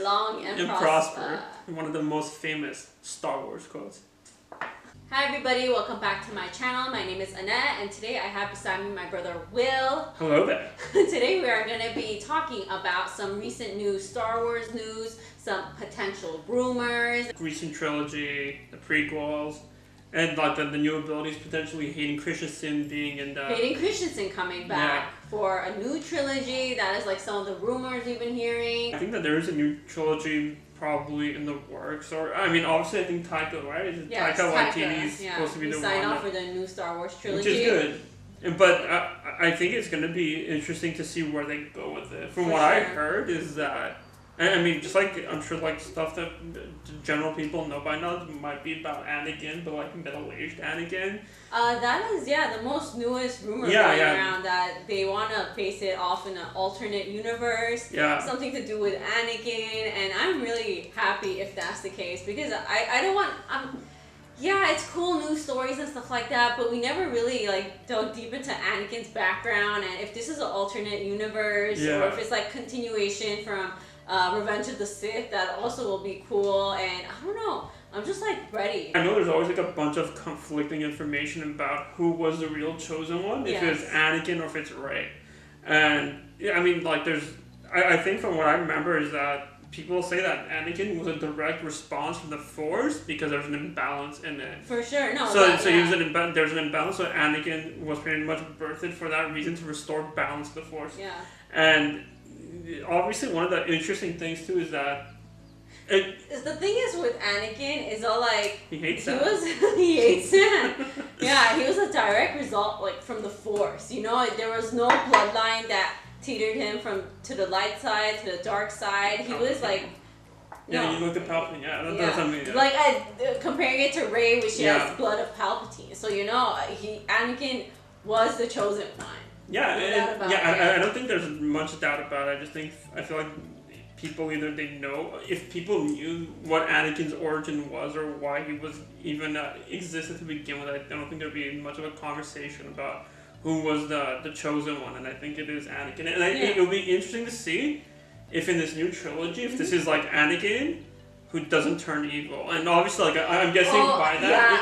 long and prosper. One of the most famous Star Wars quotes. Hi everybody, welcome back to my channel. My name is Annette, and today I have beside me my brother Will. Hello there. Today we are going to be talking about some recent new Star Wars news, some potential rumors. Recent trilogy, the prequels, and like the new abilities, potentially Hayden Christensen being in the... Hayden Christensen coming back for a new trilogy. That is like some of the rumors we've been hearing. I think that there is a new trilogy probably in the works, or I mean, obviously I think Taika, right? Yeah, Taika Waititi's supposed to be the one. Signed off for the new Star Wars trilogy, which is good. But I think it's going to be interesting to see where they go with it. From what I heard is that, I mean, just like I'm sure like stuff that general people know by now might be about Anakin, but like middle-aged Anakin. That is the most newest rumor going around, that they want to base it off in an alternate universe. Yeah. Something to do with Anakin, and I'm really happy if that's the case, because I don't want it's cool news stories and stuff like that, but we never really like dug deep into Anakin's background, and if this is an alternate universe or if it's like continuation from Revenge of the Sith, that also will be cool. And I don't know, I'm just like ready. I know there's always like a bunch of conflicting information about who was the real chosen one, if it's Anakin or if it's Rey. And I mean, like I think from what I remember is that people say that Anakin was a direct response from the Force because there's an imbalance in it. For sure, no. There's an imbalance, so Anakin was pretty much birthed for that reason, to restore balance to the Force. Yeah. And obviously, one of the interesting things too is that the thing is with Anakin is all like he hates Sam. He hates Sam. Yeah, he was a direct result like from the Force. You know, there was no bloodline that teetered him to the light side to the dark side. He was like. You look at Palpatine. That's something. Yeah. Like comparing it to Rey, which has blood of Palpatine. So you know, Anakin was the chosen one. I don't think there's much doubt about it. I feel like people either if people knew what Anakin's origin was or why he was even existed to begin with, I don't think there'd be much of a conversation about who was the chosen one, and I think it is Anakin. And I think it'll be interesting to see if in this new trilogy, if this is like Anakin who doesn't turn evil. And obviously, like I'm guessing by that,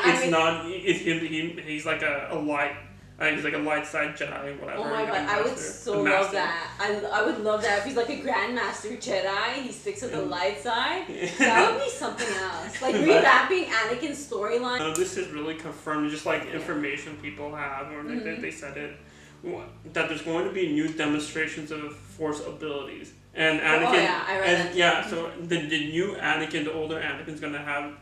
it's him. He's like a light. He's like a light side Jedi, whatever. Oh my god, I would so love that. I would love that if he's like a Grandmaster Jedi, he sticks to the light side. That would be something else. Like revamping Anakin's storyline. This is really confirmed, just like information people have, or they said it, that there's going to be new demonstrations of Force abilities. And Anakin, I read that. So the new Anakin, the older Anakin's going to have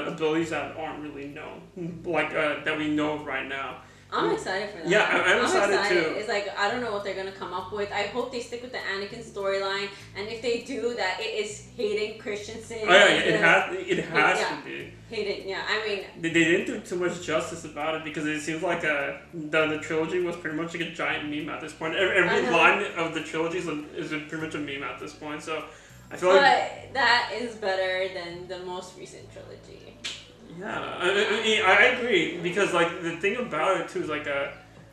abilities that aren't really known, like that we know of right now. I'm excited for that. Yeah, I'm excited too. It's like, I don't know what they're going to come up with. I hope they stick with the Anakin storyline, and if they do, that it is Hayden Christensen. Oh yeah, it has to be. Hayden, I mean... They didn't do too much justice about it, because it seems like the trilogy was pretty much like a giant meme at this point. Every line of the trilogy is pretty much a meme at this point, so I feel But that is better than the most recent trilogy. Yeah, I agree, because like the thing about it too is like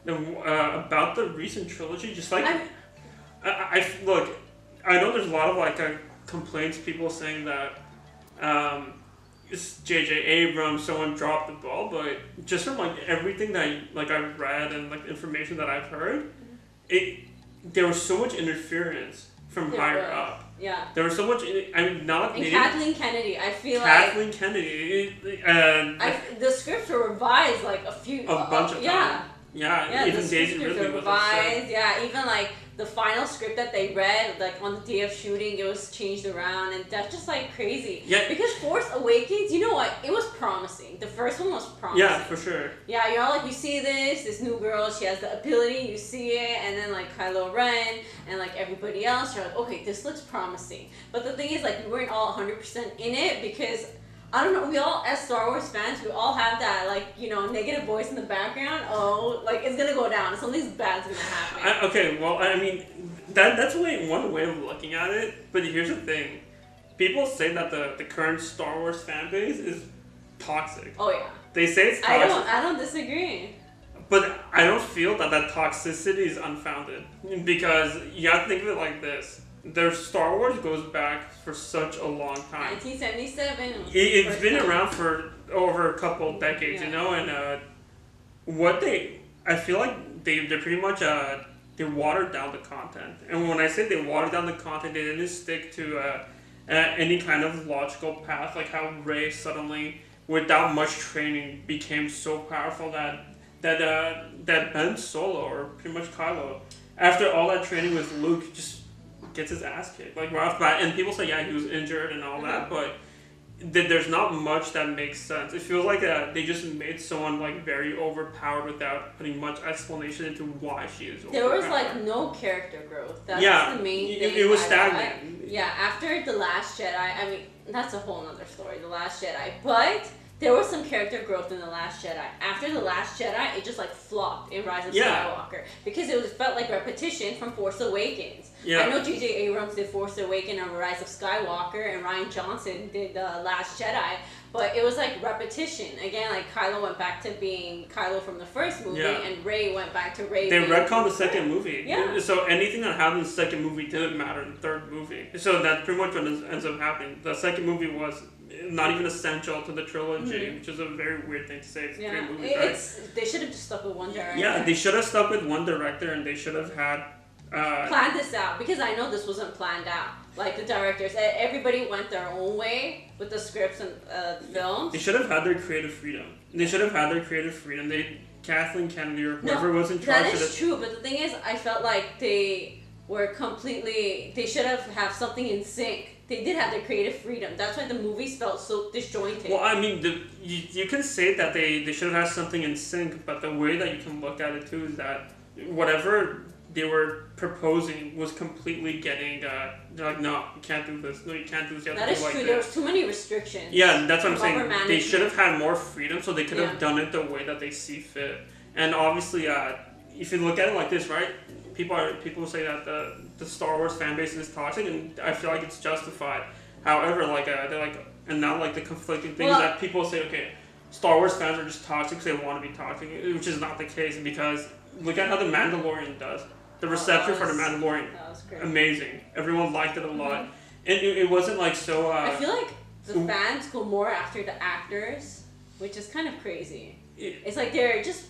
about the recent trilogy, just like I look, I know there's a lot of like complaints, people saying that it's J.J. Abrams, someone dropped the ball, but just from like everything that I've read and like information that I've heard, there was so much interference from higher up. Yeah. There was so much. And Kathleen Kennedy, I feel Kathleen Kennedy. The scripts were revised like a bunch of times. Yeah. Even Daisy Ridley was revised. Yeah, even like the final script that they read, like on the day of shooting, it was changed around, and that's just like crazy. Yeah. Because Force Awakens, you know what? It was promising. The first one was promising. Yeah, for sure. Yeah, you're all like, you see this new girl, she has the ability, you see it, and then like Kylo Ren and like everybody else, you're like, okay, this looks promising. But the thing is, like, we weren't all 100% in it, because I don't know, we all, as Star Wars fans, we all have that, like, you know, negative voice in the background. Oh, like, it's gonna go down. Something bad's gonna happen. Okay, well, I mean, that's one way of looking at it, but here's the thing. People say that the current Star Wars fan base is toxic. Oh, yeah. They say it's toxic. I don't disagree. But I don't feel that toxicity is unfounded, because you have to think of it like this. their Star Wars goes back for such a long time. 1977. It's been around for over a couple decades, and I feel like they pretty much they watered down the content. And when I say they watered down the content, they didn't stick to any kind of logical path, like how Rey suddenly, without much training, became so powerful that Ben Solo, or pretty much Kylo, after all that training with Luke, just gets his ass kicked, like right off the bat. And people say, yeah, he was injured and all that, but there's not much that makes sense. It feels like they just made someone like very overpowered without putting much explanation into why she is overpowered. There was like no character growth. That's the main thing. It was stagnant. After The Last Jedi, I mean, that's a whole other story, The Last Jedi, but there was some character growth in The Last Jedi. After The Last Jedi, it just like flopped in Rise of Skywalker because it felt like repetition from Force Awakens. I know J.J. Abrams did Force Awakens and Rise of Skywalker, and Rian Johnson did The Last Jedi, but it was like repetition. Again, like Kylo went back to being Kylo from the first movie, and Rey went back to Rey. They retconned the second movie. So anything that happened in the second movie didn't matter in the third movie. So that's pretty much what ends up happening. The second movie was not even essential to the trilogy, which is a very weird thing to say. It's 3 movies, right? They should have just stuck with one director. Yeah, they should have stuck with one director, and they should have had planned this out, because I know this wasn't planned out. Like the directors, everybody went their own way with the scripts and films. They should have had their creative freedom. Kathleen Kennedy or whoever was in charge. That is true, but the thing is, I felt like they should have something in sync. They did have their creative freedom. That's why the movies felt so disjointed. Well, I mean, you can say that they should have had something in sync, but the way that you can look at it too is that whatever they were proposing was completely getting, they're like, no, you can't do this. No, you can't do this. You have to do like true. This. There was too many restrictions. Yeah, that's what I'm saying. They should have had more freedom, so they could have done it the way that they see fit. And obviously, if you look at it like this, right? People say that the Star Wars fan base is toxic, and I feel like it's justified. However, they're like, and now like the conflicting things that people say, okay, Star Wars fans are just toxic because they want to be toxic, which is not the case, because look at how The Mandalorian does. The reception for The Mandalorian, amazing. Everyone liked it a lot. And it wasn't like so... I feel like the fans go more after the actors, which is kind of crazy. It's like they're just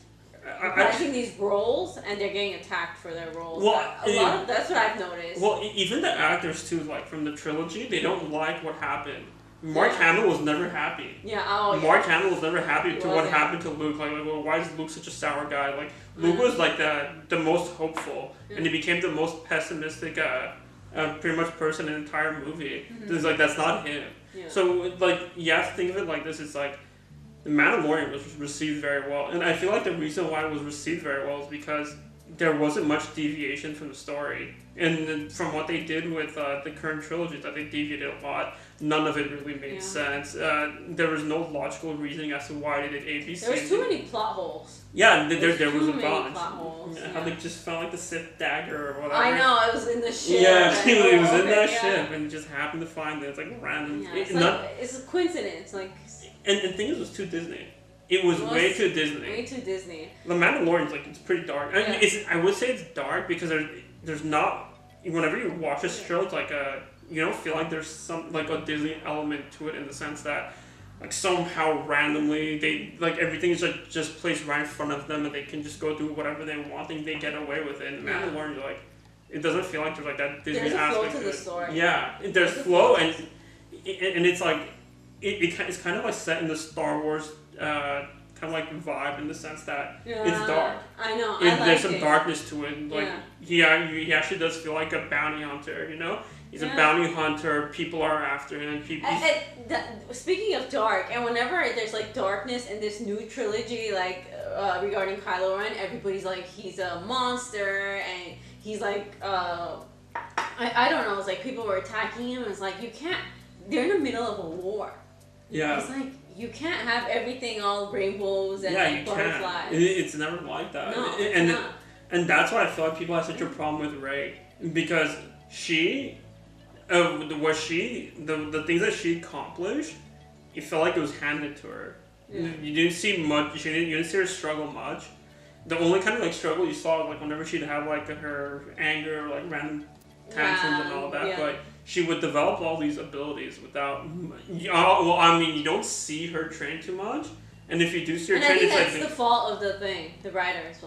reprising these roles, and they're getting attacked for their roles. Well, that's what I've noticed. Well, even the actors too, like from the trilogy, they don't like what happened. Mark Hamill was never happy. Mark Hamill was never happy to what happened to Luke. Like, well, why is Luke such a sour guy? Like, Luke was like the most hopeful, and he became the most pessimistic, pretty much person in the entire movie. It's like, that's not him. So, like, you have to think of it like this. It's like, The Mandalorian was received very well, and I feel like the reason why it was received very well is because there wasn't much deviation from the story, and from what they did with the current trilogy, that they deviated a lot. None of it really made sense. There was no logical reasoning as to why they did A, B, C. There was too many plot holes. Yeah, there was a bunch. Plot holes. How they just found like the Sith dagger or whatever. I know, it was in the ship. Yeah, it was in that ship, and just happened to find it. It's like random. Yeah, it's a coincidence. Like. And the thing is, it was too Disney. It was way too Disney. Way too Disney. The Mandalorian's like, it's pretty dark. I mean, I would say it's dark because there's not, whenever you watch this show, it's like you don't feel like there's some like a Disney element to it, in the sense that like somehow randomly they like everything is like just placed right in front of them, and they can just go do whatever they want and they get away with it. And Mandalorian, you're like, it doesn't feel like there's like that Disney aspect to the story. Yeah, there's flow, and it's like it's kind of like set in the Star Wars kind of like vibe, in the sense that it's dark. I know. There's some darkness to it. Like he actually does feel like a bounty hunter. You know, he's a bounty hunter. People are after him. Speaking of dark, and whenever there's like darkness in this new trilogy, like regarding Kylo Ren, everybody's like, he's a monster, and he's like I don't know. It's like people were attacking him. It's like, you can't. They're in the middle of a war. Yeah. It's like, you can't have everything all rainbows and like butterflies. It's never like that. No, it's not. And that's why I feel like people have such a problem with Rey, because she, the things that she accomplished, it felt like it was handed to her. Yeah. You didn't see much. You didn't see her struggle much. The only kind of like struggle you saw, like whenever she'd have like her anger or like random tantrums and all that, but she would develop all these abilities without. Well, I mean, you don't see her train too much, and if you do see her train, it's like the fault of the writers. Of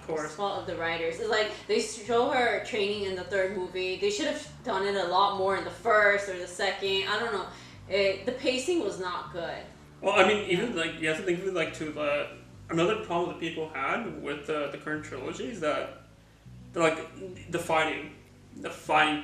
course. It's the fault of the writers. It's like they show her training in the third movie. They should have done it a lot more in the first or the second. I don't know. The pacing was not good. Well, I mean, even like you have to think of it like to another problem that people had with the current trilogy is that the fighting.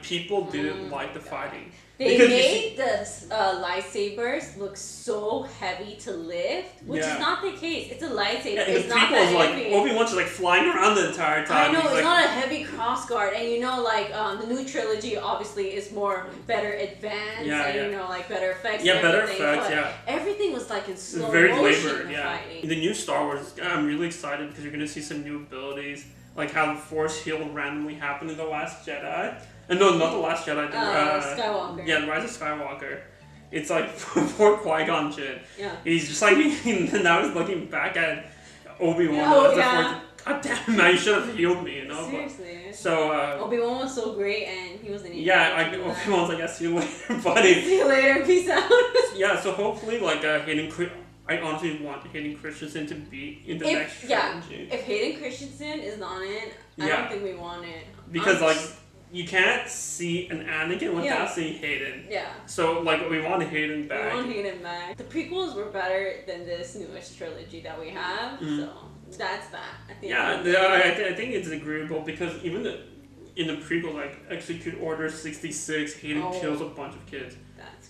People didn't like the fighting. They made the lightsabers look so heavy to lift, which is not the case. It's a lightsaber. Yeah, it's not that heavy. Obi-Wan's just like flying around the entire time. I know, it's not a heavy crossguard. And the new trilogy obviously is better advanced and better effects. Yeah, better effects, Everything was like in slow very motion. Labored, fighting. In the new Star Wars, I'm really excited because you're going to see some new abilities. Like how the Force heal randomly happened in The Last Jedi. No, not The Last Jedi. Skywalker. Yeah, The Rise of Skywalker. It's like poor Qui-Gon Jinn. Yeah. He's just like, now he's looking back at Obi-Wan. God damn, man, you should have healed me, Seriously. But, so, Obi-Wan was so great and he wasn't even Obi-Wan's like, see you later, buddy. See you later, peace out. So hopefully, I honestly want Hayden Christensen to be in the next trilogy. If Hayden Christensen is not in, I don't think we want it. Because, you can't see an Anakin without seeing Hayden. Yeah. So, we want Hayden back. The prequels were better than this newest trilogy that we have, so that's that. I think it's agreeable because even in the prequel, Execute Order 66, Hayden kills a bunch of kids.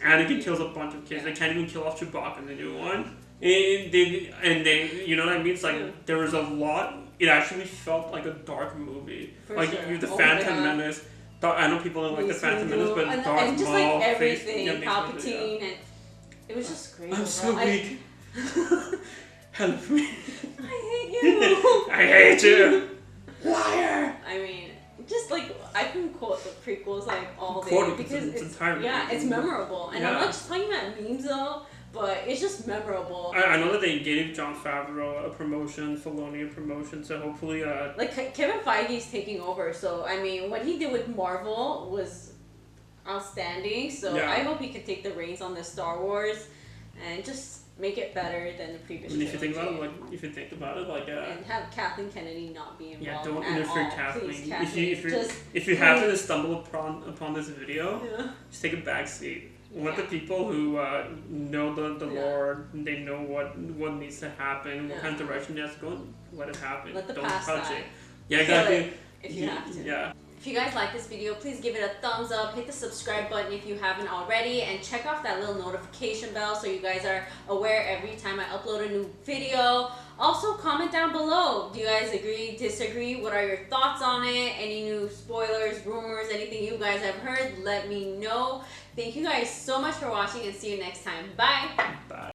Anakin kills a bunch of kids. They can't even kill off Chewbacca in the new one. And they, you know what I mean? It's like there was a lot. It actually felt like a dark movie. The Phantom Menace. I know people don't like the Phantom Menace, but Darth Maul, and just everything, Palpatine, and it was just great. I'm so weak. Help me. I hate you. I hate you. Liar. I mean, just I can quote the prequels all day because it's memorable, and I'm not just talking about memes though. But it's just memorable. I know that they gave Jon Favreau a promotion, Filoni a promotion, so hopefully... Kevin Feige's taking over, so, I mean, what he did with Marvel was outstanding, so I hope he can take the reins on the Star Wars and just make it better than the previous trilogy. If you think about it, and have Kathleen Kennedy not be involved. Yeah, don't interfere, Kathleen. Please, Kathleen. If you happen to stumble upon this video, just take a back seat. Let the people who know the lore, they know what needs to happen, what kind of direction they have to go, let it happen. Let the Don't past touch die. it. Yeah, exactly. If you have to. Yeah. If you guys like this video, please give it a thumbs up, hit the subscribe button if you haven't already, and check off that little notification bell so you guys are aware every time I upload a new video. Also, comment down below. Do you guys agree, disagree? What are your thoughts on it? Any new spoilers, rumors, anything you guys have heard? Let me know. Thank you guys so much for watching and see you next time. Bye. Bye.